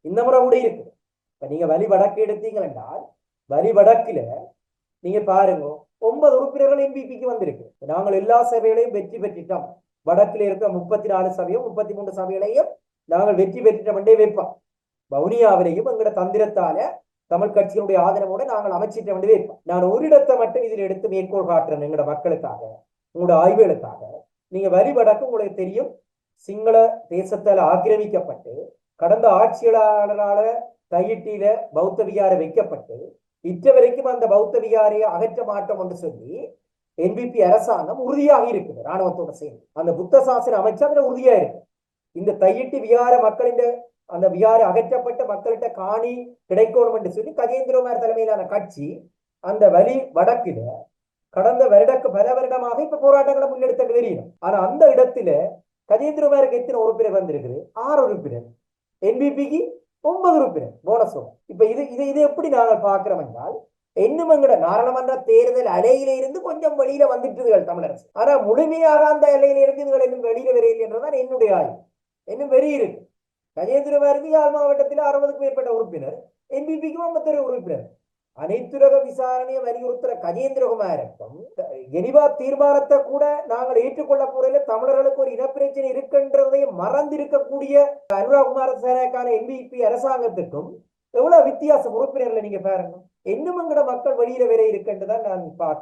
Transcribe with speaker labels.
Speaker 1: இந்த முறை கூட இருக்கு. இப்ப நீங்க வலி வடக்கு எடுத்தீங்கள் என்றால் வலி வடக்குல நீங்க பாருங்க 9 உறுப்பினர்கள் என்பிபிக்கு வந்திருக்கு. நாங்கள் எல்லா சபைகளையும் வெற்றி பெற்றுட்டோம். வடக்கில் இருக்க 34 சபையும் 33 சபைகளையும் நாங்கள் வெற்றி பெற்றுட்டோம் என்றே வைப்போம். வவுனியாவிலையும் எங்கட தந்திரத்தால தமிழ் கட்சியினுடைய ஆதரவோட நாங்கள் அமைச்சிட்டோம் என்று வைப்போம். நான் ஒரு இடத்தை மட்டும் இதில் எடுத்து மேற்கோள் காட்டுறேன் எங்கட மக்களுக்காக, உங்களோட ஆய்வுகளுக்காக. நீங்க வரி வடக்கு உங்களுக்கு தெரியும், சிங்கள தேசத்தால் ஆக்கிரமிக்கப்பட்டு கடந்த ஆட்சியாளரால கையிட்டியில பௌத்த விகாரை வைக்கப்பட்டு இற்ற வரைக்கும் அந்த பௌத்த விகாரையை அகற்ற மாட்டோம் என்று சொல்லி என்பிபி அரசாங்கம் உறுதியாக இருக்குது. ராணுவத்தோட சேர்ந்து அந்த புத்த சாசன அமைச்சர் அதுல உறுதியா இருக்கு. இந்த தையிட்டு விகார மக்களின் அந்த விகாரை அகற்றப்பட்ட மக்கள்கிட்ட காணி கிடைக்கணும் என்று சொல்லி கஜேந்திரகுமார் தலைமையிலான கட்சி அந்த வலி வடக்கில கடந்த பல வருடமாக இப்ப போராட்டங்களை முன்னெடுத்து வெளியிடும். ஆனா அந்த இடத்துல கஜேந்திரகுமாருக்கு எத்தனை உறுப்பினர் வந்திருக்குது? 6 உறுப்பினர். என்பிபிக்கு 9 உறுப்பினர் போனஸும். இப்ப இது எப்படி நாங்கள் பார்க்கிறோம் என்றால், இன்னும் எங்கட நாராளுமன்ற தேர்தல் அலையில இருந்து கொஞ்சம் வெளியில வந்துட்டுகள் தமிழரசு. ஆனா முழுமையாக அந்த அலையில இருந்து இதுகள் இன்னும் வெளியில வரையில் என்றுதான் என்னுடைய ஆய்வு. இன்னும் வெளியே இருக்கு. கஜேந்திரகுமாருக்கு யாழ் மாவட்டத்தில் 60க்கும் மேற்பட்ட உறுப்பினர், என்பிபிக்கு 51 உறுப்பினர். அனைத்துலக விசாரணையை வலியுறுத்துற கஜேந்திரகுமாருக்கும் ஜெனிவா தீர்மானத்தை கூட நாங்கள் ஏற்றுக்கொள்ள போறதுல தமிழர்களுக்கு ஒரு இனப்பிரச்சனை இருக்கின்றதை மறந்திருக்கக்கூடிய அனுராகுமார சேனைக்கான என்பிபி அரசாங்கத்துக்கும் எவ்வளவு வித்தியாசம் உறுப்பினர்களை நீங்க பாருங்க. இன்னும் எங்கட மக்கள் வெளியில வேற இருக்கின்றதான் நான் பார்க்கிறேன்.